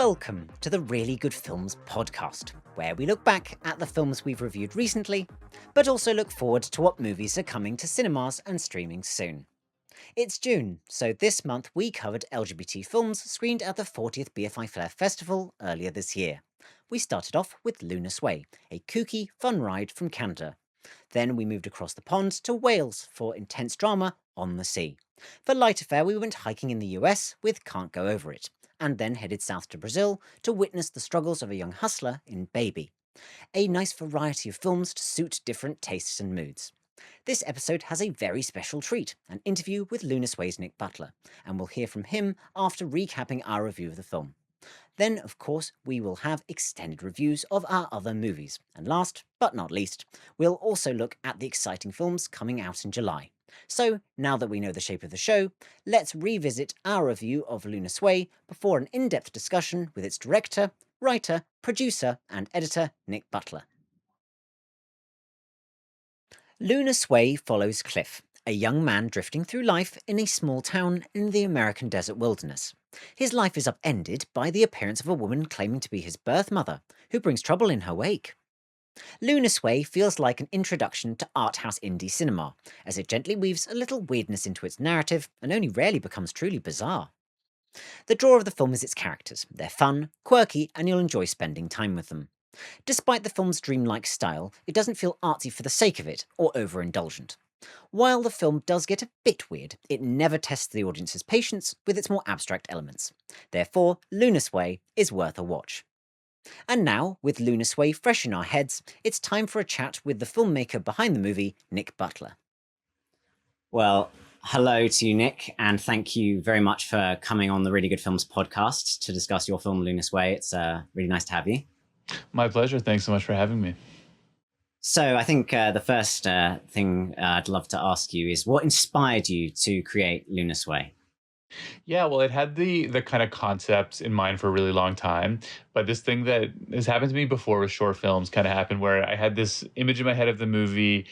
Welcome to the Really Good Films Podcast, where we look back at the films we've reviewed recently, but also look forward to what movies are coming to cinemas and streaming soon. It's June, so this month we covered LGBT films screened at the 40th BFI Flare Festival earlier this year. We started off with Lunar Sway, a kooky, fun ride from Canada. Then we moved across the pond to Wales for intense drama On the Sea. For lighter fare, we went hiking in the US with Can't Go Over It, and then headed south to Brazil to witness the struggles of a young hustler in Baby. A nice variety of films to suit different tastes and moods. This episode has a very special treat, an interview with Lunar Sway's Nick Butler, and we'll hear from him after recapping our review of the film. Then, of course, we will have extended reviews of our other movies, and last but not least, we'll also look at the exciting films coming out in July. So, now that we know the shape of the show, let's revisit our review of Lunar Sway before an in-depth discussion with its director, writer, producer, and editor, Nick Butler. Lunar Sway follows Cliff, a young man drifting through life in a small town in the American desert wilderness. His life is upended by the appearance of a woman claiming to be his birth mother, who brings trouble in her wake. Lunar Sway feels like an introduction to art house indie cinema, as it gently weaves a little weirdness into its narrative and only rarely becomes truly bizarre. The draw of the film is its characters. They're fun, quirky, and you'll enjoy spending time with them. Despite the film's dreamlike style, it doesn't feel artsy for the sake of it, or overindulgent. While the film does get a bit weird, it never tests the audience's patience with its more abstract elements. Therefore, Lunar Sway is worth a watch. And now, with Lunar Sway fresh in our heads, it's time for a chat with the filmmaker behind the movie, Nick Butler. Well, hello to you, Nick, and thank you very much for coming on the Really Good Films podcast to discuss your film, Lunar Sway. It's really nice to have you. My pleasure. Thanks so much for having me. So I think the first thing I'd love to ask you is what inspired you to create Lunar Sway? Yeah, well, it had the kind of concept in mind for a really long time, but this thing that has happened to me before with short films kind of happened where I had this image in my head of the movie.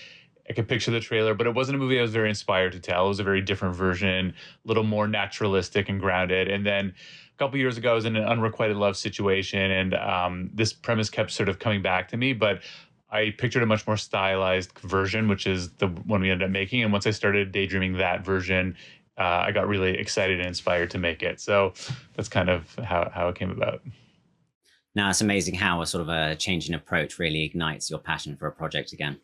I could picture the trailer, but it wasn't a movie I was very inspired to tell. It was a very different version, a little more naturalistic and grounded. And then a couple years ago, I was in an unrequited love situation, and this premise kept sort of coming back to me, but I pictured a much more stylized version, which is the one we ended up making. And once I started daydreaming that version, I got really excited and inspired to make it. So that's kind of how it came about. Now, it's amazing how a sort of a change in approach really ignites your passion for a project again.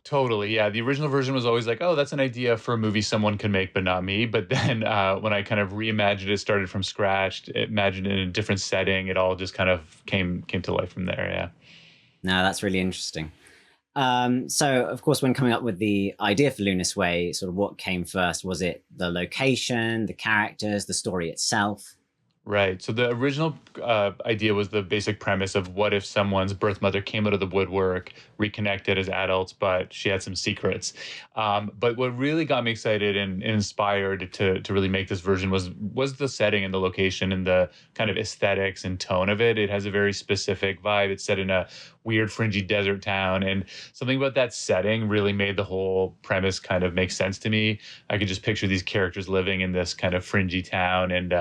Totally. Yeah. The original version was always like, oh, that's an idea for a movie someone can make, but not me. But then when I kind of reimagined it, started from scratch, imagined it in a different setting, it all just kind of came to life from there. Yeah. No, that's really interesting. So, of course, when coming up with the idea for Lunar Sway, sort of what came first? Was it the location, the characters, the story itself? Right. So the original idea was the basic premise of what if someone's birth mother came out of the woodwork, reconnected as adults, but she had some secrets. But what really got me excited and inspired to really make this version was the setting and the location and the kind of aesthetics and tone of it. It has a very specific vibe. It's set in a weird, fringy desert town, and something about that setting really made the whole premise kind of make sense to me. I could just picture these characters living in this kind of fringy town, and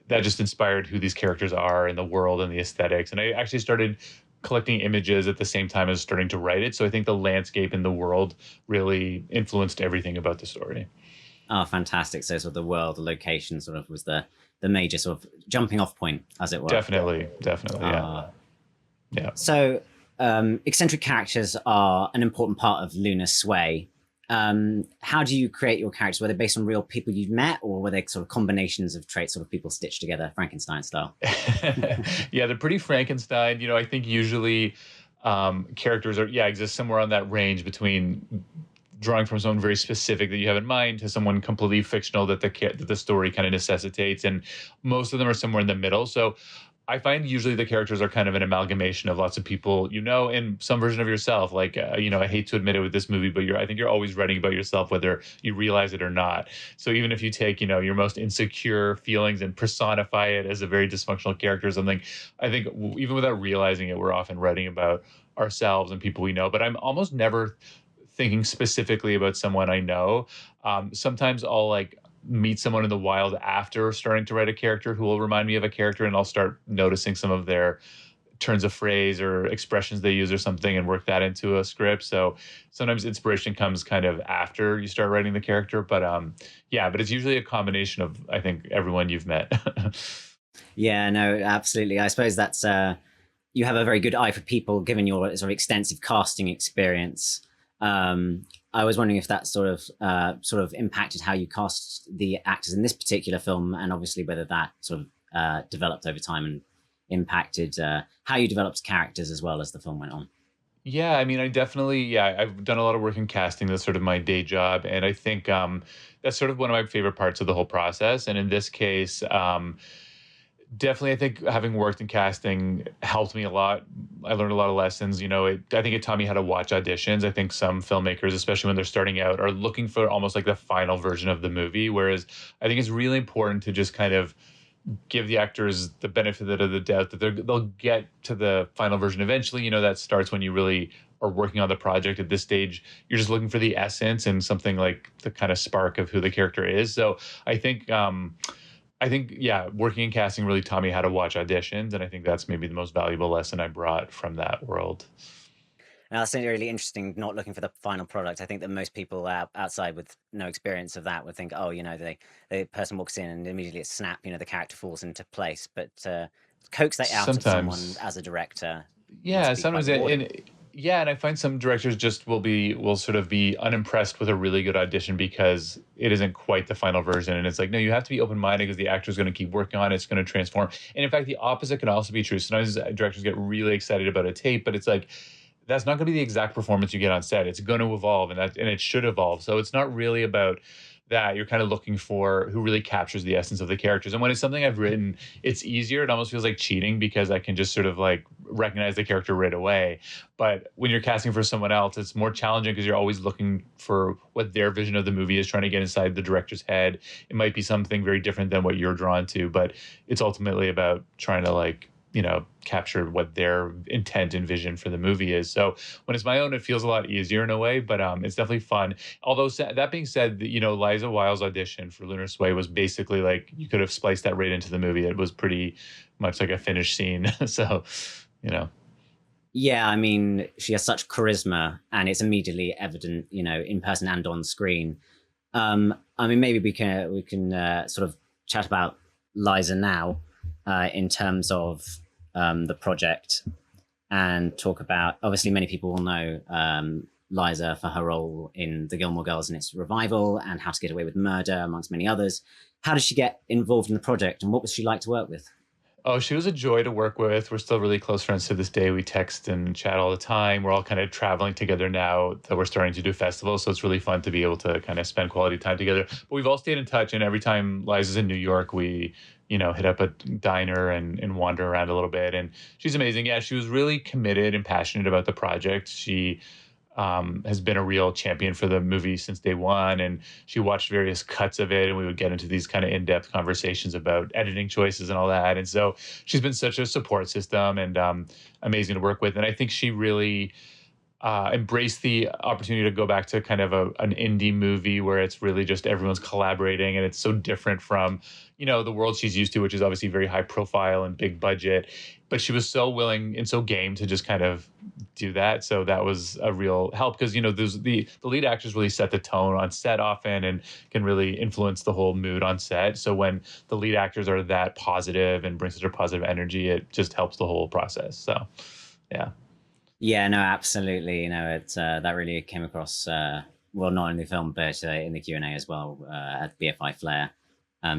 that just inspired who these characters are in the world and the aesthetics. And I actually started collecting images at the same time as starting to write it. So I think the landscape in the world really influenced everything about the story. Oh, fantastic. So sort of the world, the location sort of was the major sort of jumping off point, as it were. Definitely. Yeah. Yeah. So eccentric characters are an important part of Lunar Sway. How do you create your characters? Were they based on real people you've met, or were they sort of combinations of traits, sort of people stitched together, Frankenstein style? Yeah, they're pretty Frankenstein. I think usually characters exist somewhere on that range between drawing from someone very specific that you have in mind to someone completely fictional that the story kind of necessitates, and most of them are somewhere in the middle. So I find usually the characters are kind of an amalgamation of lots of people, and some version of yourself. Like, I hate to admit it with this movie, but I think you're always writing about yourself, whether you realize it or not. So even if you take, your most insecure feelings and personify it as a very dysfunctional character or something, I think even without realizing it, we're often writing about ourselves and people we know. But I'm almost never thinking specifically about someone I know. Sometimes I'll meet someone in the wild after starting to write a character who will remind me of a character, and I'll start noticing some of their turns of phrase or expressions they use or something and work that into a script. So sometimes inspiration comes kind of after you start writing the character. But yeah, but it's usually a combination of, I think, everyone you've met. Yeah, no, absolutely. I suppose that's you have a very good eye for people, given your sort of extensive casting experience. I was wondering if that sort of impacted how you cast the actors in this particular film, and obviously whether that sort of developed over time and impacted how you developed characters as well as the film went on. Yeah, I mean, I definitely, yeah, I've done a lot of work in casting. That's sort of my day job. And I think that's sort of one of my favorite parts of the whole process. And in this case, definitely, I think having worked in casting helped me a lot. I learned a lot of lessons. I think it taught me how to watch auditions. I think some filmmakers, especially when they're starting out, are looking for almost like the final version of the movie. Whereas I think it's really important to just kind of give the actors the benefit of the doubt that they'll get to the final version eventually. That starts when you really are working on the project. At this stage, you're just looking for the essence and something like the kind of spark of who the character is. So I think, yeah, working in casting really taught me how to watch auditions, and I think that's maybe the most valuable lesson I brought from that world. And that's really interesting, not looking for the final product. I think that most people outside with no experience of that would think, oh, the person walks in and immediately it's snap, the character falls into place. But coax that out of someone Sometimes, as a director yeah, must be quite sometimes, rewarding. yeah, and I find some directors just will sort of be unimpressed with a really good audition because it isn't quite the final version, and it's like, no, you have to be open minded because the actor's going to keep working on it, it's going to transform. And in fact, the opposite can also be true. Sometimes directors get really excited about a tape, but it's like, that's not going to be the exact performance you get on set. It's going to evolve, and it should evolve. So it's not really about that. You're kind of looking for who really captures the essence of the characters. And when it's something I've written, it's easier. It almost feels like cheating because I can just sort of like recognize the character right away. But when you're casting for someone else, it's more challenging because you're always looking for what their vision of the movie is, trying to get inside the director's head. It might be something very different than what you're drawn to, but it's ultimately about trying to capture what their intent and vision for the movie is. So when it's my own, it feels a lot easier in a way, but it's definitely fun. Although that being said, Liza Wile's audition for Lunar Sway was basically like you could have spliced that right into the movie. It was pretty much like a finished scene. So, you know. Yeah, I mean, she has such charisma, and it's immediately evident, in person and on screen. I mean, maybe we can sort of chat about Liza now, in terms of the project, and talk about, obviously many people will know Liza for her role in The Gilmore Girls and its revival, and How to Get Away with Murder, amongst many others. How did she get involved in the project, and what was she like to work with? Oh, she was a joy to work with. We're still really close friends to this day. We text and chat all the time. We're all kind of traveling together now that we're starting to do festivals. So it's really fun to be able to kind of spend quality time together. But we've all stayed in touch. And every time Liza's in New York, we, hit up a diner and wander around a little bit. And she's amazing. Yeah, she was really committed and passionate about the project. She has been a real champion for the movie since day one. And she watched various cuts of it, and we would get into these kind of in-depth conversations about editing choices and all that. And so she's been such a support system and amazing to work with. And I think she really embraced the opportunity to go back to kind of an indie movie where it's really just everyone's collaborating, and it's so different from the world she's used to, which is obviously very high profile and big budget. But she was so willing and so game to just kind of do that. So that was a real help because the lead actors really set the tone on set often and can really influence the whole mood on set. So when the lead actors are that positive and bring such a positive energy, it just helps the whole process. So yeah. Yeah, no, absolutely. It's that really came across well, not in the film, but in the Q&A as well, at BFI Flare.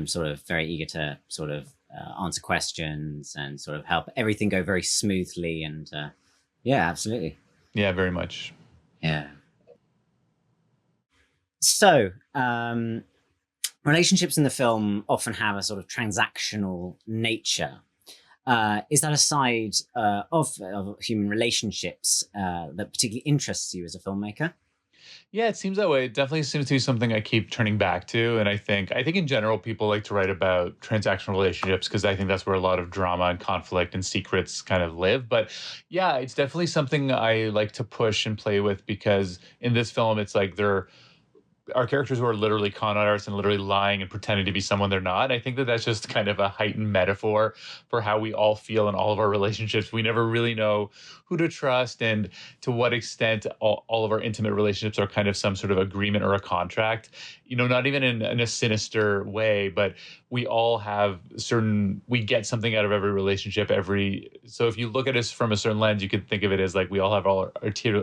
Sort of very eager to sort of answer questions and sort of help everything go very smoothly. And yeah, absolutely. Yeah, very much. Yeah. So, relationships in the film often have a sort of transactional nature. Is that a side of human relationships that particularly interests you as a filmmaker? Yeah, it seems that way. It definitely seems to be something I keep turning back to. And I think in general, people like to write about transactional relationships because I think that's where a lot of drama and conflict and secrets kind of live. But yeah, it's definitely something I like to push and play with because in this film, it's like our characters who are literally con artists and literally lying and pretending to be someone they're not. I think that that's just kind of a heightened metaphor for how we all feel in all of our relationships. We never really know who to trust and to what extent all of our intimate relationships are kind of some sort of agreement or a contract. Not even in a sinister way, but we all have we get something out of every relationship. So if you look at us from a certain lens, you could think of it as like we all have all our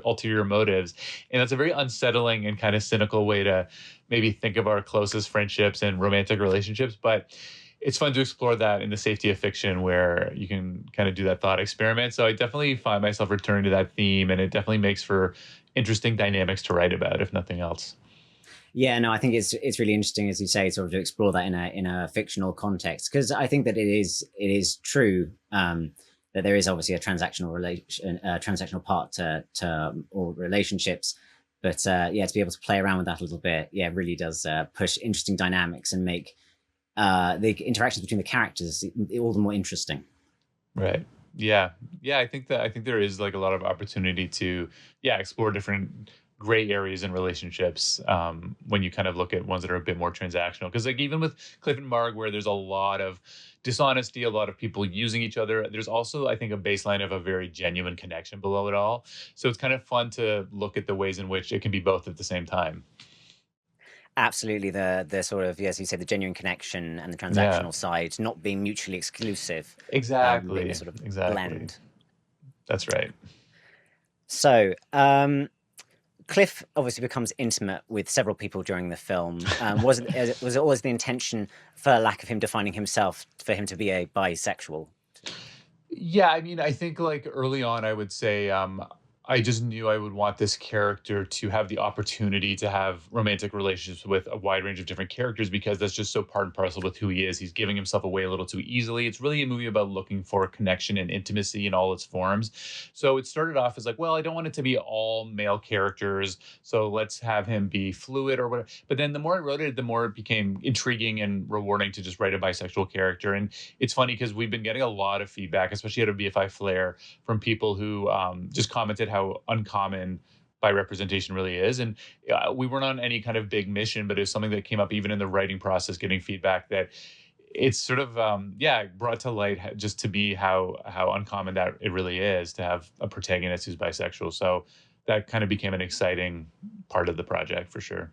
ulterior motives. And that's a very unsettling and kind of cynical way to maybe think of our closest friendships and romantic relationships. But it's fun to explore that in the safety of fiction where you can kind of do that thought experiment. So I definitely find myself returning to that theme, and it definitely makes for interesting dynamics to write about, if nothing else. Yeah, no, I think it's really interesting, as you say, sort of to explore that in a fictional context, because I think that it is true that there is obviously a transactional part to all relationships, but yeah, to be able to play around with that a little bit, yeah, really does push interesting dynamics and make the interactions between the characters all the more interesting. Right. Yeah. Yeah. I think there is like a lot of opportunity to, yeah, explore different gray areas in relationships when you kind of look at ones that are a bit more transactional. Because like even with Cliff and Marg, where there's a lot of dishonesty, a lot of people using each other, there's also, I think, a baseline of a very genuine connection below it all. So it's kind of fun to look at the ways in which it can be both at the same time. Absolutely, the sort of, as you said, the genuine connection and the Yeah. transactional side not being mutually exclusive, being a Exactly. sort of Exactly. blend. That's right. So, Cliff obviously becomes intimate with several people during the film. Was it always the intention, for lack of him defining himself, for him to be a bisexual? Yeah, I mean, I think like early on, I would say I just knew I would want this character to have the opportunity to have romantic relationships with a wide range of different characters because that's just so part and parcel with who he is. He's giving himself away a little too easily. It's really a movie about looking for connection and intimacy in all its forms. So it started off as like, well, I don't want it to be all male characters, so let's have him be fluid or whatever. But then the more I wrote it, the more it became intriguing and rewarding to just write a bisexual character. And it's funny because we've been getting a lot of feedback, especially out of BFI Flare, from people who just commented how uncommon bi representation really is. And we weren't on any kind of big mission, but it was something that came up even in the writing process, getting feedback that it's sort of yeah, brought to light just to be how uncommon that it really is to have a protagonist who's bisexual. So that kind of became an exciting part of the project for sure.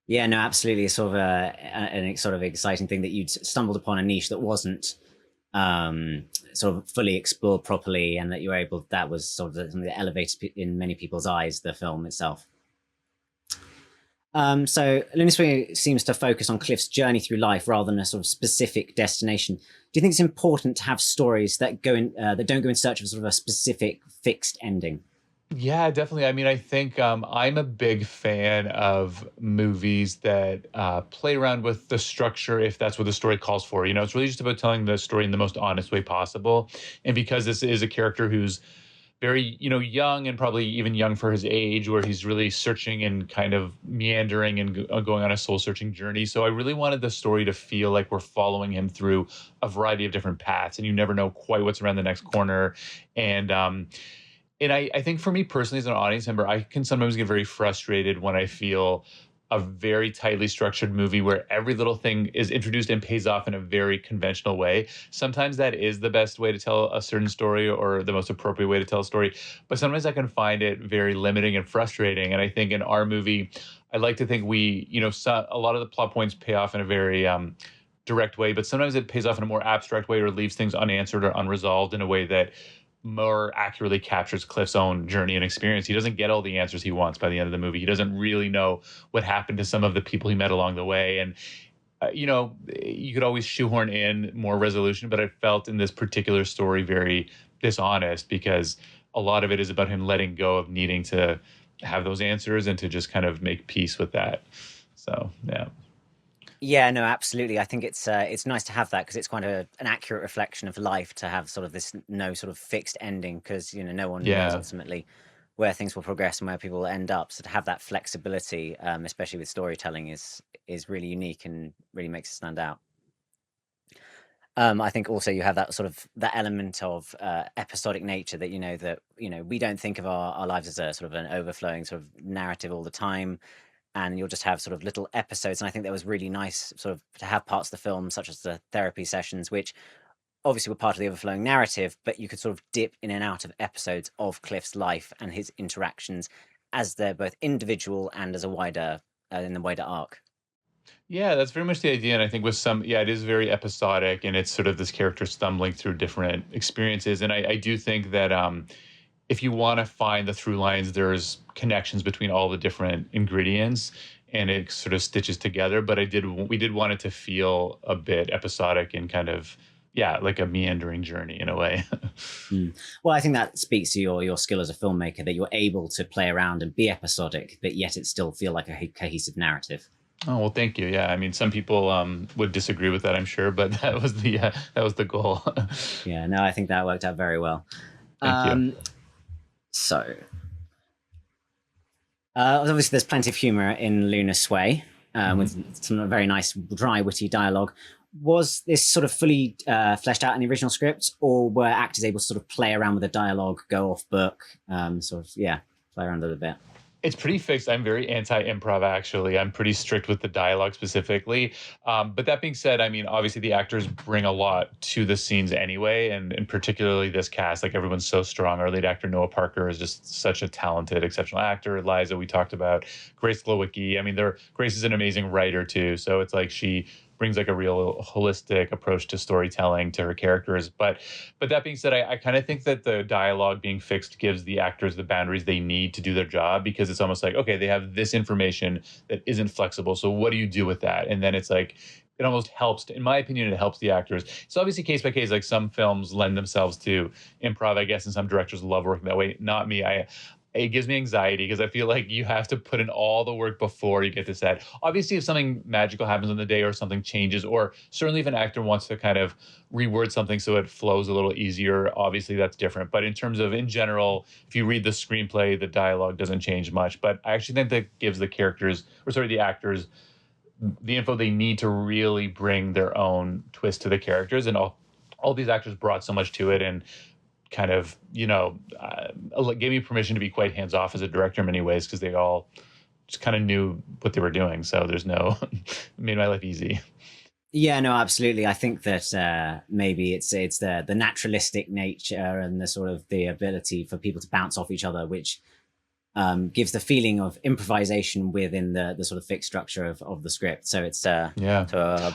Yeah, no, absolutely. It's sort of an sort of exciting thing that you'd stumbled upon a niche that wasn't sort of fully explored properly, and that you were able. That was sort of something that elevated in many people's eyes the film itself. So Lunar Sway seems to focus on Cliff's journey through life rather than a sort of specific destination. Do you think it's important to have stories that that don't go in search of sort of a specific fixed ending? Yeah, definitely. I mean, I think I'm a big fan of movies that play around with the structure if that's what the story calls for. It's really just about telling the story in the most honest way possible. And because this is a character who's very, young and probably even young for his age, where he's really searching and kind of meandering and going on a soul searching journey. So I really wanted the story to feel like we're following him through a variety of different paths, and you never know quite what's around the next corner. And I think for me personally, as an audience member, I can sometimes get very frustrated when I feel a very tightly structured movie where every little thing is introduced and pays off in a very conventional way. Sometimes that is the best way to tell a certain story or the most appropriate way to tell a story. But sometimes I can find it very limiting and frustrating. And I think in our movie, I like to think a lot of the plot points pay off in a very direct way, but sometimes it pays off in a more abstract way or leaves things unanswered or unresolved in a way that more accurately captures Cliff's own journey and experience. He doesn't get all the answers he wants by the end of the movie. He doesn't really know what happened to some of the people he met along the way. And, you could always shoehorn in more resolution, but I felt in this particular story very dishonest because a lot of it is about him letting go of needing to have those answers and to just kind of make peace with that. So, yeah. Yeah, no, absolutely. I think it's nice to have that because it's quite an accurate reflection of life to have sort of this no sort of fixed ending because no one knows Yeah. ultimately where things will progress and where people will end up. So to have that flexibility, especially with storytelling, is really unique and really makes it stand out. I think also you have that sort of that element of episodic nature that we don't think of our lives as a sort of an overflowing sort of narrative all the time. and you'll just have sort of little episodes. And I think that was really nice sort of to have parts of the film, such as the therapy sessions, which obviously were part of the overflowing narrative, but you could sort of dip in and out of episodes of Cliff's life and his interactions as they're both individual and as a wider in the wider arc. Yeah, that's very much the idea. And I think with some, yeah, it is very episodic and it's sort of this character stumbling through different experiences. And I do think that if you want to find the through lines, there's connections between all the different ingredients and it sort of stitches together. But we did want it to feel a bit episodic and kind of, yeah, like a meandering journey in a way. Well, I think that speaks to your skill as a filmmaker, that you're able to play around and be episodic, but yet it still feel like a cohesive narrative. Oh, well, thank you. Yeah, I mean, some people would disagree with that, I'm sure, but that was the goal. Yeah, no, I think that worked out very well. Thank you. So, obviously, there's plenty of humor in Lunar Sway, with some very nice, dry, witty dialogue. Was this sort of fully fleshed out in the original script, or were actors able to sort of play around with the dialogue, go off book, play around a little bit? It's pretty fixed. I'm very anti-improv, actually. I'm pretty strict with the dialogue specifically. But that being said, I mean, obviously the actors bring a lot to the scenes anyway, and particularly this cast, like everyone's so strong. Our lead actor, Noah Parker, is just such a talented, exceptional actor. Liza, we talked about. Grace Glowicki. I mean, Grace is an amazing writer too. So it's like she brings like a real holistic approach to storytelling to her characters. But that being said, I kind of think that the dialogue being fixed gives the actors the boundaries they need to do their job, because it's almost like, okay, they have this information that isn't flexible. So what do you do with that? And then it's like, it almost helps, in my opinion, it helps the actors. It's obviously case by case, like some films lend themselves to improv, I guess, and some directors love working that way. Not me. It gives me anxiety because I feel like you have to put in all the work before you get to set. Obviously, if something magical happens on the day or something changes, or certainly if an actor wants to kind of reword something so it flows a little easier, obviously that's different. But in terms of, in general, if you read the screenplay, the dialogue doesn't change much. But I actually think that gives the actors, the info they need to really bring their own twist to the characters. And all these actors brought so much to it, and kind of, gave me permission to be quite hands-off as a director in many ways, because they all just kind of knew what they were doing. So there's made my life easy. Yeah, no, absolutely. I think that maybe it's the naturalistic nature and the sort of the ability for people to bounce off each other, which gives the feeling of improvisation within the sort of fixed structure of the script. So it's a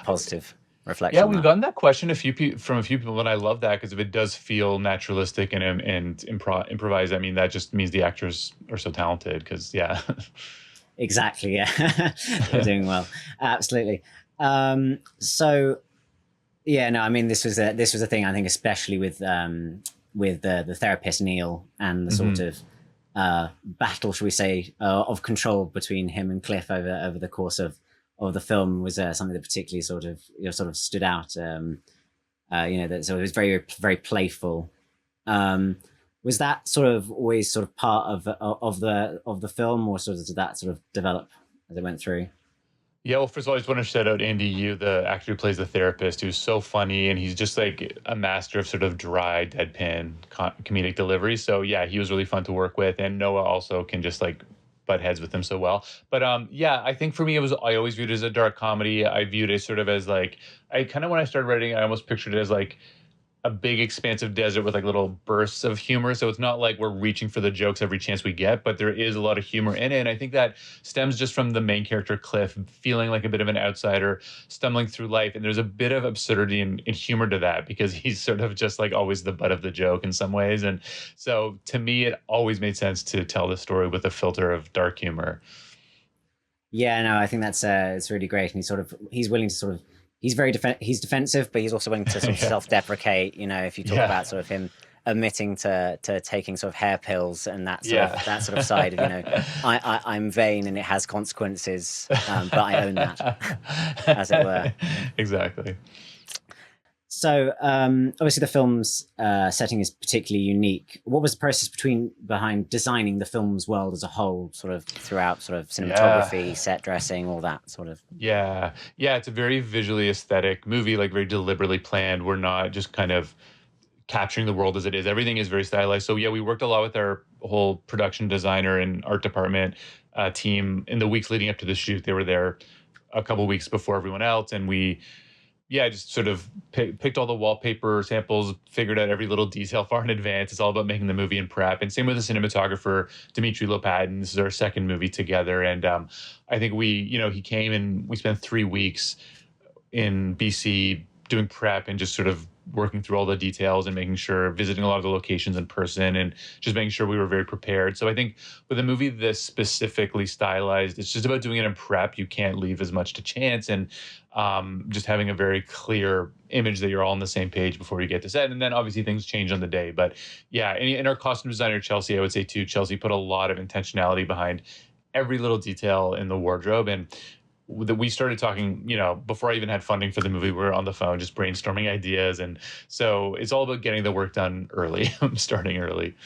positive reflection. Yeah, we've gotten that question from a few people, and I love that, because if it does feel naturalistic and improvised, I mean, that just means the actors are so talented. Because exactly, yeah, they're doing well, absolutely. So yeah, no, I mean, this was a thing, I think, especially with the therapist Neil, and the sort of battle, shall we say, of control between him and Cliff over the course of the film was something that particularly sort of stood out. That so it was very, very playful. Was that sort of always sort of part of the film, or sort of did that sort of develop as it went through? Yeah, well, first of all, I just want to shout out Andy Yu, the actor who plays the therapist, who's so funny, and he's just like a master of sort of dry, deadpan comedic delivery. So yeah, he was really fun to work with, and Noah also can just like butt heads with him so well. But I think for me, I always viewed it as a dark comedy. I viewed it sort of as like, I kind of, when I started writing, I almost pictured it as like a big expansive desert with like little bursts of humor. So it's not like we're reaching for the jokes every chance we get, but there is a lot of humor in it. And I think that stems just from the main character, Cliff, feeling like a bit of an outsider, stumbling through life. And there's a bit of absurdity and humor to that, because he's sort of just like always the butt of the joke in some ways. And so to me, it always made sense to tell the story with a filter of dark humor. Yeah, no, I think that's it's really great. And he's willing to sort of, he's he's defensive, but he's also willing to sort of self-deprecate. If you talk about sort of him admitting to taking sort of hair pills and that sort of side of, I'm vain and it has consequences, but I own that, as it were. Exactly. So obviously the film's setting is particularly unique. What was the process behind designing the film's world as a whole, sort of throughout sort of cinematography, set dressing, all that sort of? Yeah, it's a very visually aesthetic movie, like very deliberately planned. We're not just kind of capturing the world as it is. Everything is very stylized. So yeah, we worked a lot with our whole production designer and art department, team in the weeks leading up to the shoot. They were there a couple weeks before everyone else, and we just sort of picked all the wallpaper samples, figured out every little detail far in advance. It's all about making the movie in prep. And same with the cinematographer, Dimitri Lopadin. This is our second movie together. And I think he came and we spent 3 weeks in BC doing prep and just sort of working through all the details and making sure, visiting a lot of the locations in person and just making sure we were very prepared. So I think with a movie this specifically stylized, it's just about doing it in prep. You can't leave as much to chance, and just having a very clear image that you're all on the same page before you get to set. And then obviously things change on the day. But yeah, and our costume designer, Chelsea, I would say too, Chelsea put a lot of intentionality behind every little detail in the wardrobe. And that we started talking, before I even had funding for the movie, we were on the phone just brainstorming ideas. And so it's all about getting the work done early, starting early.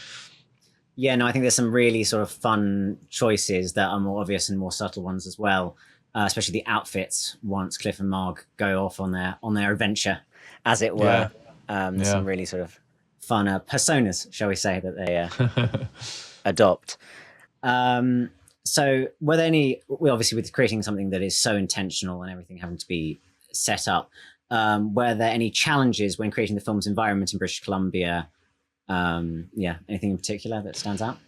Yeah, no, I think there's some really sort of fun choices that are more obvious and more subtle ones as well, especially the outfits once Cliff and Marg go off on their adventure, as it were. There's some really sort of fun personas, shall we say, that they adopt. So were there obviously with creating something that is so intentional and everything having to be set up, were there any challenges when creating the film's environment in British Columbia? Anything in particular that stands out?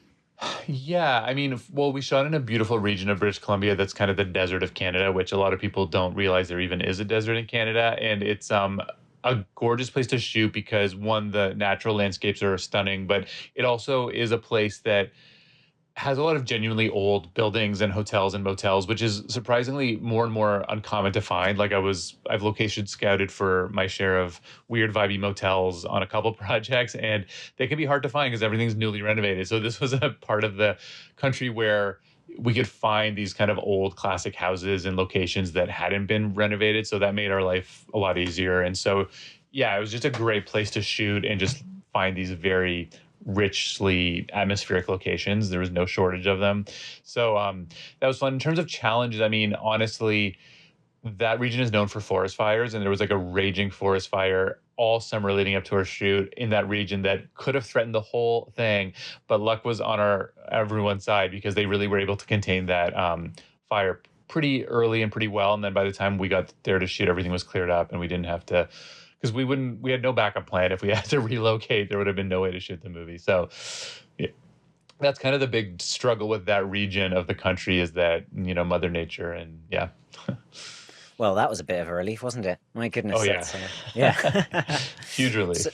Yeah, I mean, we shot in a beautiful region of British Columbia that's kind of the desert of Canada, which a lot of people don't realize there even is a desert in Canada. And it's a gorgeous place to shoot because, one, the natural landscapes are stunning, but it also is a place that has a lot of genuinely old buildings and hotels and motels, which is surprisingly more and more uncommon to find. Like I've location scouted for my share of weird vibey motels on a couple projects, and they can be hard to find because everything's newly renovated. So this was a part of the country where we could find these kind of old classic houses and locations that hadn't been renovated. So that made our life a lot easier. And so, yeah, it was just a great place to shoot and just find these very richly atmospheric locations. There was no shortage of them. So that was fun. In terms of challenges, I mean, honestly, that region is known for forest fires, and there was like a raging forest fire all summer leading up to our shoot in that region that could have threatened the whole thing. But luck was on everyone's side because they really were able to contain that fire pretty early and pretty well. And then by the time we got there to shoot, everything was cleared up and we didn't have to, because we had no backup plan. If we had to relocate, there would have been no way to shoot the movie. So yeah, that's kind of the big struggle with that region of the country, is that, Mother Nature. And yeah. Well, that was a bit of a relief, wasn't it? My goodness. Oh, yeah. Yeah. Huge relief.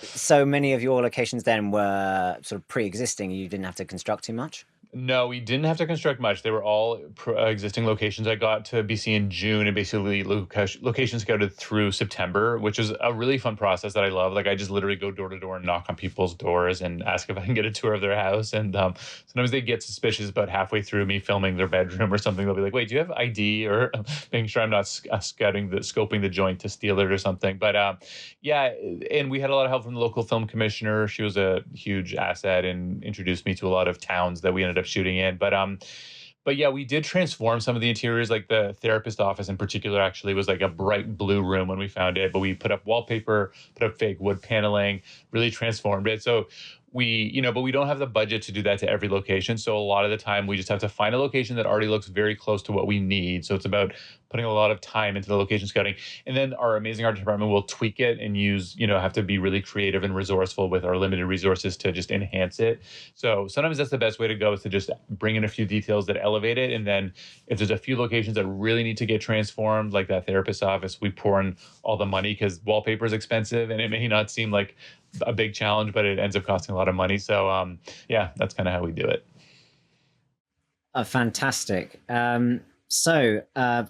So many of your locations then were sort of pre-existing. You didn't have to construct too much? No, we didn't have to construct much. They were all existing locations. I got to BC in June and basically location scouted through September, which is a really fun process that I love. Like, I just literally go door to door and knock on people's doors and ask if I can get a tour of their house. And sometimes they get suspicious about halfway through me filming their bedroom or something. They'll be like, wait, do you have ID? Or making sure I'm not scoping the joint to steal it or something. But yeah, and we had a lot of help from the local film commissioner. She was a huge asset and introduced me to a lot of towns that we ended up shooting in. But yeah, we did transform some of the interiors. Like the therapist office in particular actually was like a bright blue room when we found it, but we put up wallpaper, put up fake wood paneling, really transformed it. So but we don't have the budget to do that to every location. So a lot of the time we just have to find a location that already looks very close to what we need. So it's about putting a lot of time into the location scouting. And then our amazing art department will tweak it and have to be really creative and resourceful with our limited resources to just enhance it. So sometimes that's the best way to go, is to just bring in a few details that elevate it. And then if there's a few locations that really need to get transformed, like that therapist's office, we pour in all the money because wallpaper is expensive and it may not seem like a big challenge, but it ends up costing a lot of money. So yeah, that's kind of how we do it. Fantastic. So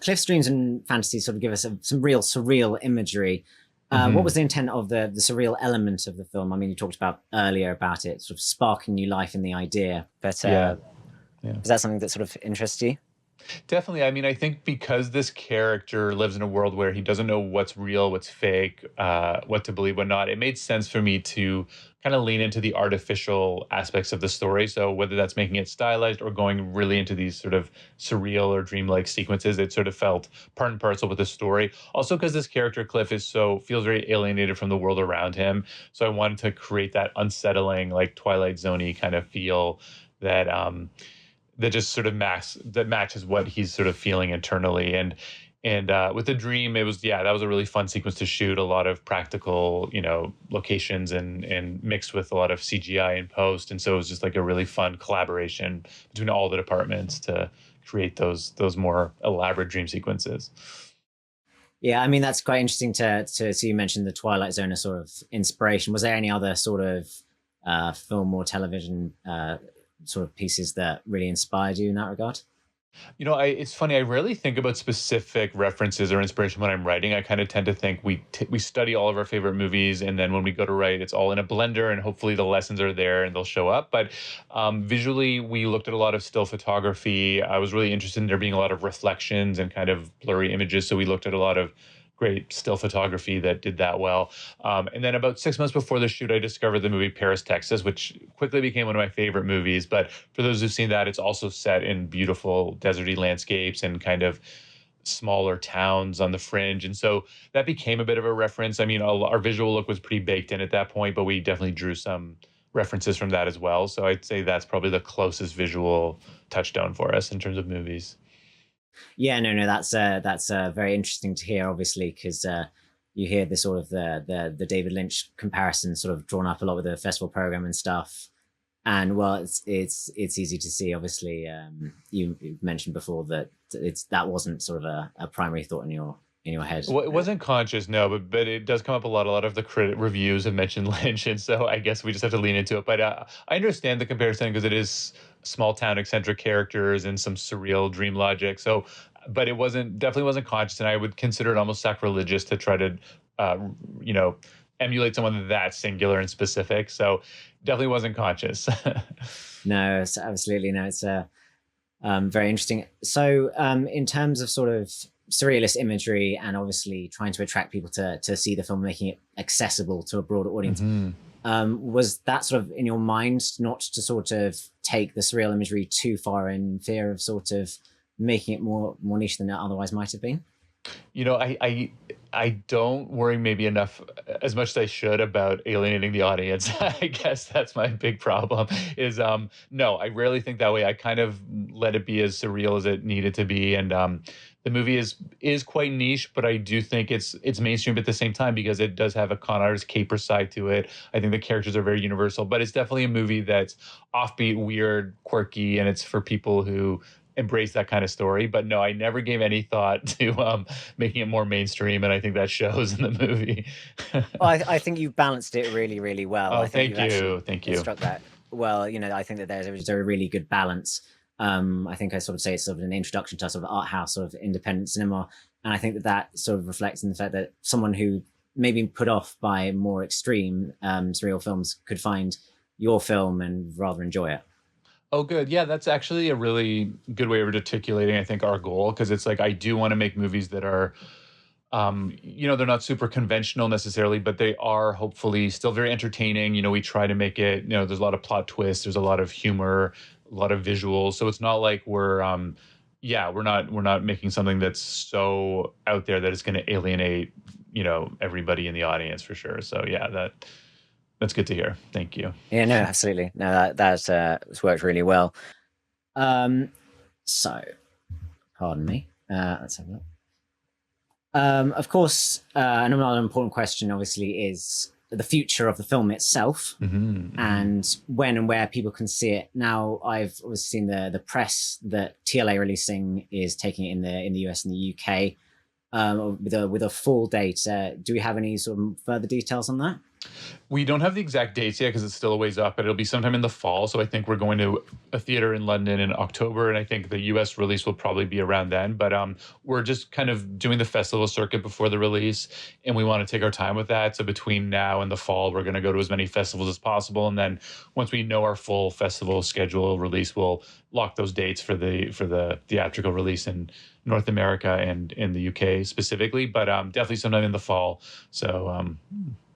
Cliff's dreams and fantasies sort of give us some real surreal imagery. What was the intent of the surreal element of the film? I mean, you talked about earlier about it sort of sparking new life in the idea, but is that something that sort of interests you? Definitely. I mean, I think because this character lives in a world where he doesn't know what's real, what's fake, what to believe, what not, it made sense for me to kind of lean into the artificial aspects of the story. So whether that's making it stylized or going really into these sort of surreal or dreamlike sequences, it sort of felt part and parcel with the story. Also, because this character, Cliff, feels very alienated from the world around him. So I wanted to create that unsettling, like Twilight Zone-y kind of feel that that just sort of matches what he's sort of feeling internally. And with the dream, it was, yeah, that was a really fun sequence to shoot. A lot of practical, locations and mixed with a lot of CGI in post. And so it was just like a really fun collaboration between all the departments to create those more elaborate dream sequences. Yeah, I mean, that's quite interesting to see. You mentioned the Twilight Zone as sort of inspiration. Was there any other sort of film or television sort of pieces that really inspired you in that regard? It's funny. I rarely think about specific references or inspiration when I'm writing. I kind of tend to think we study all of our favorite movies, and then when we go to write, it's all in a blender, and hopefully the lessons are there and they'll show up. But visually, we looked at a lot of still photography. I was really interested in there being a lot of reflections and kind of blurry images, so we looked at a lot of great still photography that did that well. And then about 6 months before the shoot, I discovered the movie Paris, Texas, which quickly became one of my favorite movies. But for those who've seen that, it's also set in beautiful deserty landscapes and kind of smaller towns on the fringe. And so that became a bit of a reference. I mean, our visual look was pretty baked in at that point, but we definitely drew some references from that as well. So I'd say that's probably the closest visual touchstone for us in terms of movies. Yeah, no, that's very interesting to hear, obviously, because you hear the sort of the David Lynch comparison sort of drawn up a lot with the festival program and stuff. And well, it's easy to see. Obviously, you mentioned before that that wasn't sort of a primary thought in your head. Well, it wasn't conscious, no, but it does come up a lot. A lot of the credit reviews have mentioned Lynch, and so I guess we just have to lean into it. But I understand the comparison because it is small town eccentric characters and some surreal dream logic. So, but it definitely wasn't conscious, and I would consider it almost sacrilegious to try to, emulate someone that singular and specific. So, definitely wasn't conscious. No, absolutely no. It's very interesting. So, in terms of sort of surrealist imagery and obviously trying to attract people to see the film, making it accessible to a broader audience. Was that sort of in your mind, not to sort of take the surreal imagery too far in fear of sort of making it more niche than it otherwise might have been? I don't worry maybe enough as much as I should about alienating the audience. I guess that's my big problem is no, I rarely think that way. I kind of let it be as surreal as it needed to be. And the movie is quite niche, but I do think it's mainstream at the same time because it does have a con artist caper side to it. I think the characters are very universal, but it's definitely a movie that's offbeat, weird, quirky, and it's for people who embrace that kind of story. But no, I never gave any thought to making it more mainstream, and I think that shows in the movie. Well, I think you balanced it really, really well. Oh, I think thank you. Struck that well. I think that there's a really good balance. I think I sort of say it's sort of an introduction to a sort of art house, sort of independent cinema, and I think that sort of reflects in the fact that someone who may be put off by more extreme surreal films could find your film and rather enjoy it. Oh, good. Yeah, that's actually a really good way of articulating, I think, our goal, because it's like I do want to make movies that are, they're not super conventional necessarily, but they are hopefully still very entertaining. We try to make it, there's a lot of plot twists, there's a lot of humor, a lot of visuals. So it's not like we're not making something that's so out there that it's going to alienate, everybody in the audience for sure. So yeah, that's good to hear. Thank you. Yeah, no, absolutely. No, that's worked really well. So, pardon me. Let's have a look. Of course, another important question, obviously, is the future of the film itself and when and where people can see it. Now, I've obviously seen the press that TLA releasing is taking it in the US and the UK with a full date. Do we have any sort of further details on that? We don't have the exact dates yet because it's still a ways off, but it'll be sometime in the fall. So I think we're going to a theater in London in October, and I think the US release will probably be around then. But we're just kind of doing the festival circuit before the release, and we want to take our time with that. So between now and the fall, we're going to go to as many festivals as possible, and then once we know our full festival schedule release, we'll lock those dates for the theatrical release in North America and in the UK specifically. But definitely sometime in the fall. So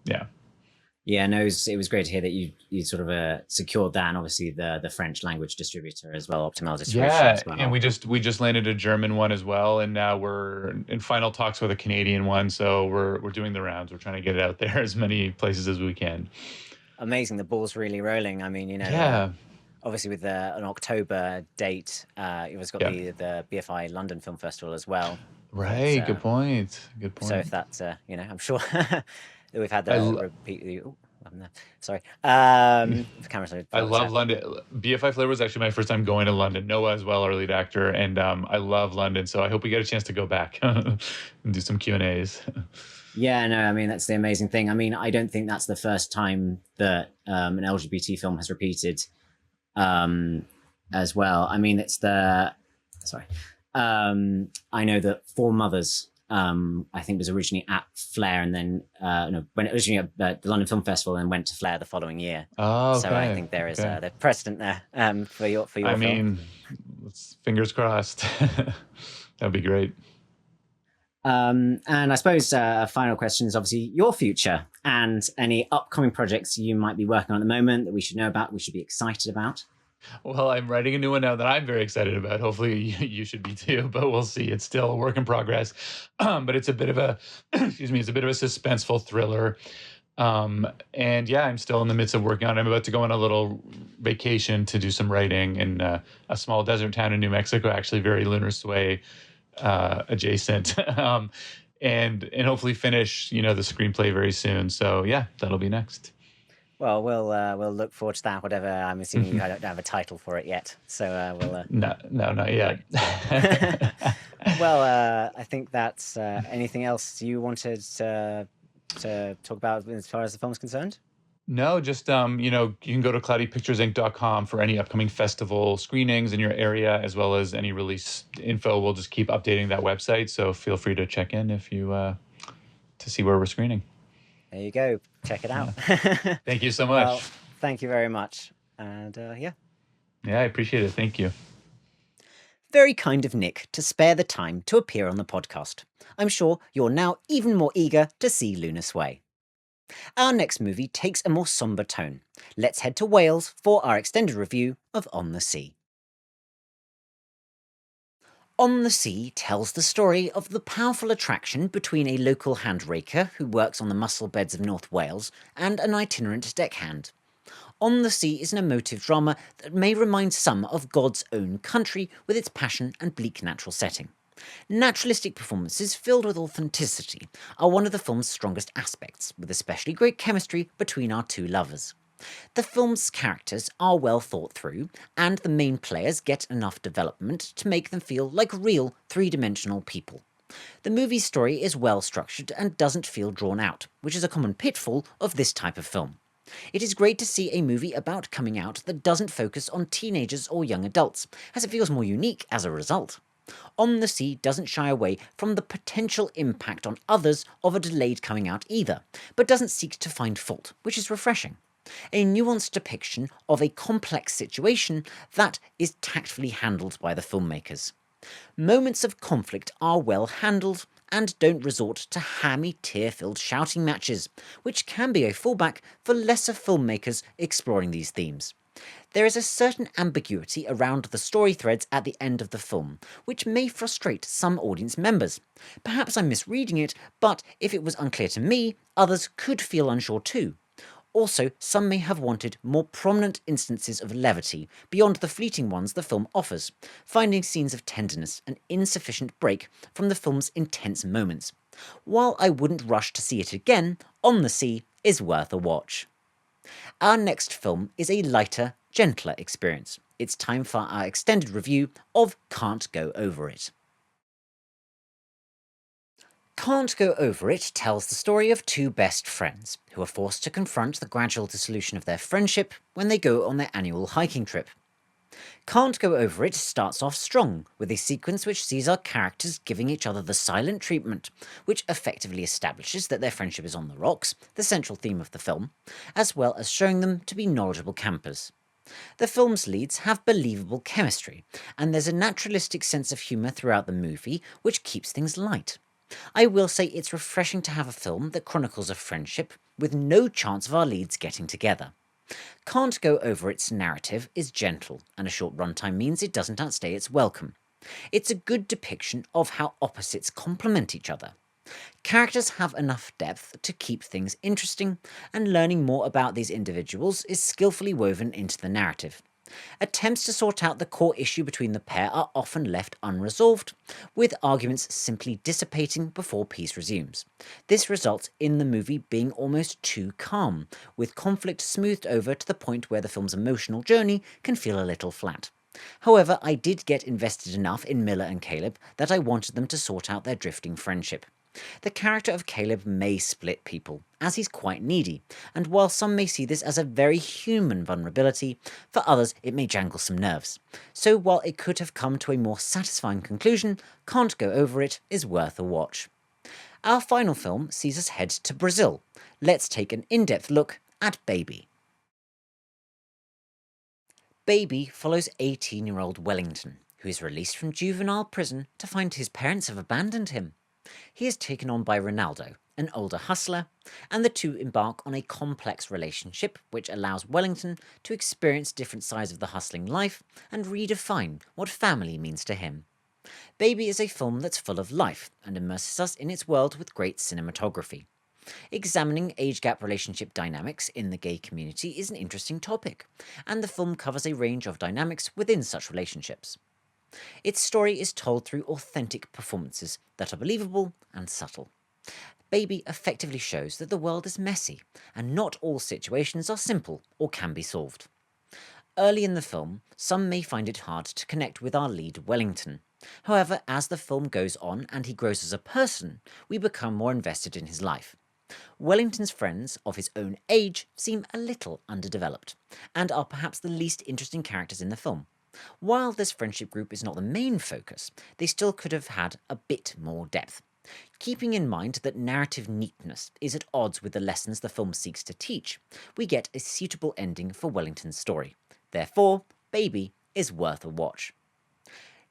yeah. Yeah, no, it was great to hear that you sort of secured that, and obviously the French language distributor as well, Optimal Distribution. Yeah, as well. and we just landed a German one as well, and now we're in final talks with a Canadian one. So we're doing the rounds. We're trying to get it out there as many places as we can. Amazing, the ball's really rolling. I mean, Yeah. obviously with an October date, you've also got Yeah. the BFI London Film Festival as well. But Right. Good point. Good so if point. that's I'm sure that we've had I, the l- repeat. Oh, I'm there. Sorry. The camera's on. I What's love that? London. BFI Flare was actually my first time going to London. Noah as well, our lead actor, and I love London. So I hope we get a chance to go back and do some Q&As. Yeah, no, I mean that's the amazing thing. I mean, I don't think that's the first time that an LGBT film has repeated as well. I mean, it's the sorry. I know that Four Mothers, I think, was originally at Flare, and then no, when it was originally at the London Film Festival, and went to Flare the following year. Oh, So I okay. think there is Okay. the precedent there for your I film. mean, fingers crossed. That'd be great. And I suppose a final question is obviously your future and any upcoming projects you might be working on at the moment that we should know about, we should be excited about. Well, I'm writing a new one now that I'm very excited about. Hopefully, you should be too, but we'll see. It's still a work in progress. But it's a bit of a, excuse me, it's a bit of a suspenseful thriller. And yeah, I'm still in the midst of working on it. I'm about to go on a little vacation to do some writing in a small desert town in New Mexico, actually very Lunar Sway adjacent. And hopefully finish, the screenplay very soon. So yeah, that'll be next. Well, we'll look forward to that. Whatever. I'm assuming you don't have a title for it yet, so we'll. No, not yet. Well, I think that's anything else you wanted to talk about as far as the film's concerned. No, just you can go to cloudypicturesinc.com for any upcoming festival screenings in your area, as well as any release info. We'll just keep updating that website, so feel free to check in if you to see where we're screening. There you go. Check it out. Yeah. Thank you so much. Well, thank you very much. And Yeah, I appreciate it. Thank you. very kind of Nick to spare the time to appear on the podcast. I'm sure you're now even more eager to see Lunar Sway. Our next movie takes a more somber tone. Let's head to Wales for our extended review of On the Sea. On the Sea tells the story of the powerful attraction between a local handraker who works on the mussel beds of North Wales and an itinerant deckhand. On the Sea is an emotive drama that may remind some of God's own country with its passion and bleak natural setting. Naturalistic performances filled with authenticity are one of the film's strongest aspects, with especially great chemistry between our two lovers. The film's characters are well thought through, and the main players get enough development to make them feel like real, three-dimensional people. The movie's story is well structured and doesn't feel drawn out, which is a common pitfall of this type of film. It is great to see a movie about coming out that doesn't focus on teenagers or young adults, as it feels more unique as a result. On the Sea doesn't shy away from the potential impact on others of a delayed coming out either, but doesn't seek to find fault, which is refreshing. A nuanced depiction of a complex situation that is tactfully handled by the filmmakers. Moments of conflict are well handled and don't resort to hammy, tear-filled shouting matches, which can be a fallback for lesser filmmakers exploring these themes. There is a certain ambiguity around the story threads at the end of the film, which may frustrate some audience members. Perhaps I'm misreading it, but if it was unclear to me, others could feel unsure too. Also, some may have wanted more prominent instances of levity beyond the fleeting ones the film offers, finding scenes of tenderness an insufficient break from the film's intense moments. While I wouldn't rush to see it again, On the Sea is worth a watch. Our next film is a lighter, gentler experience. It's time for our extended review of Can't Go Over It. Can't Go Over It tells the story of two best friends who are forced to confront the gradual dissolution of their friendship when they go on their annual hiking trip. Can't Go Over It starts off strong, with a sequence which sees our characters giving each other the silent treatment, which effectively establishes that their friendship is on the rocks, the central theme of the film, as well as showing them to be knowledgeable campers. The film's leads have believable chemistry, and there's a naturalistic sense of humour throughout the movie, which keeps things light. I will say it's refreshing to have a film that chronicles a friendship with no chance of our leads getting together. Can't Go Over It's narrative is gentle, and a short runtime means it doesn't outstay its welcome. It's a good depiction of how opposites complement each other. Characters have enough depth to keep things interesting, and learning more about these individuals is skillfully woven into the narrative. Attempts to sort out the core issue between the pair are often left unresolved, with arguments simply dissipating before peace resumes. This results in the movie being almost too calm, with conflict smoothed over to the point where the film's emotional journey can feel a little flat. However, I did get invested enough in Miller and Caleb that I wanted them to sort out their drifting friendship. The character of Caleb may split people, as he's quite needy, and while some may see this as a very human vulnerability, for others it may jangle some nerves. So while it could have come to a more satisfying conclusion, Can't Go Over It is worth a watch. Our final film sees us head to Brazil. Let's take an in-depth look at Baby. Baby follows 18-year-old Wellington, who is released from juvenile prison to find his parents have abandoned him. He is taken on by Ronaldo, an older hustler, and the two embark on a complex relationship which allows Wellington to experience different sides of the hustling life and redefine what family means to him. Baby is a film that's full of life and immerses us in its world with great cinematography. Examining age gap relationship dynamics in the gay community is an interesting topic, and the film covers a range of dynamics within such relationships. Its story is told through authentic performances that are believable and subtle. Baby effectively shows that the world is messy, and not all situations are simple or can be solved. Early in the film, some may find it hard to connect with our lead Wellington. However, as the film goes on and he grows as a person, we become more invested in his life. Wellington's friends of his own age seem a little underdeveloped, and are perhaps the least interesting characters in the film. While this friendship group is not the main focus, they still could have had a bit more depth. Keeping in mind that narrative neatness is at odds with the lessons the film seeks to teach, we get a suitable ending for Wellington's story. Therefore, Baby is worth a watch.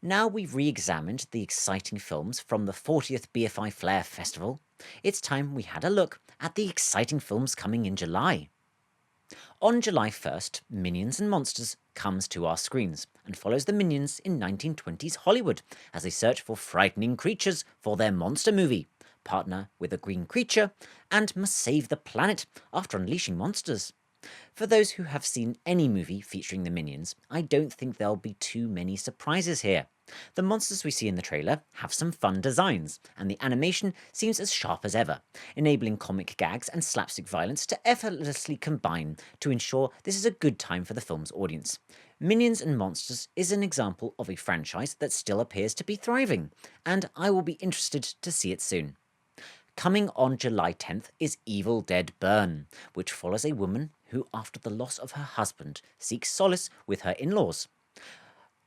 Now we've re-examined the exciting films from the 40th BFI Flare Festival, it's time we had a look at the exciting films coming in July. On July 1st, Minions and Monsters comes to our screens and follows the Minions in 1920s Hollywood as they search for frightening creatures for their monster movie, partner with a green creature, and must save the planet after unleashing monsters. For those who have seen any movie featuring the Minions, I don't think there'll be too many surprises here. The monsters we see in the trailer have some fun designs, and the animation seems as sharp as ever, enabling comic gags and slapstick violence to effortlessly combine to ensure this is a good time for the film's audience. Minions and Monsters is an example of a franchise that still appears to be thriving, and I will be interested to see it soon. Coming on July 10th is Evil Dead Burn, which follows a woman who, after the loss of her husband, seeks solace with her in-laws.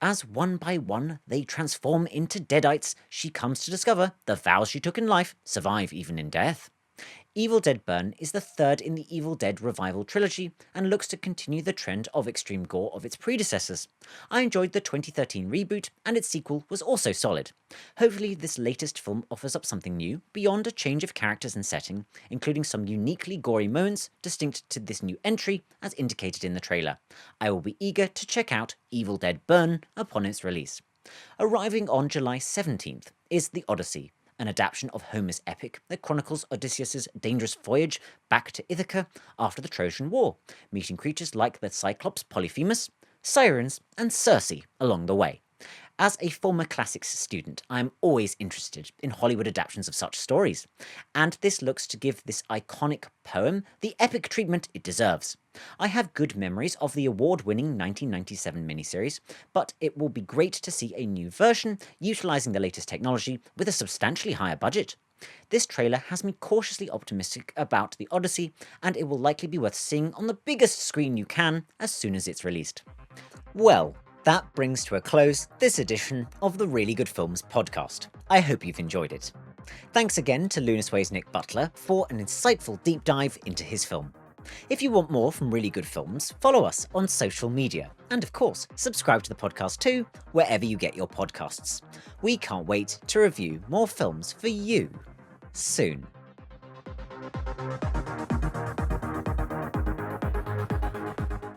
As one by one they transform into deadites, she comes to discover the vows she took in life survive even in death. Evil Dead Burn is the third in the Evil Dead revival trilogy and looks to continue the trend of extreme gore of its predecessors. I enjoyed the 2013 reboot, and its sequel was also solid. Hopefully this latest film offers up something new, beyond a change of characters and setting, including some uniquely gory moments distinct to this new entry as indicated in the trailer. I will be eager to check out Evil Dead Burn upon its release. Arriving on July 17th is The Odyssey, an adaptation of Homer's epic that chronicles Odysseus' dangerous voyage back to Ithaca after the Trojan War, meeting creatures like the Cyclops Polyphemus, Sirens, and Circe along the way. As a former classics student, I am always interested in Hollywood adaptations of such stories, and this looks to give this iconic poem the epic treatment it deserves. I have good memories of the award-winning 1997 miniseries, but it will be great to see a new version utilising the latest technology with a substantially higher budget. This trailer has me cautiously optimistic about the Odyssey, and it will likely be worth seeing on the biggest screen you can as soon as it's released. Well, that brings to a close this edition of the Really Good Films podcast. I hope you've enjoyed it. Thanks again to Lunar Sway's Nick Butler for an insightful deep dive into his film. If you want more from Really Good Films, follow us on social media. And of course, subscribe to the podcast too, wherever you get your podcasts. We can't wait to review more films for you soon.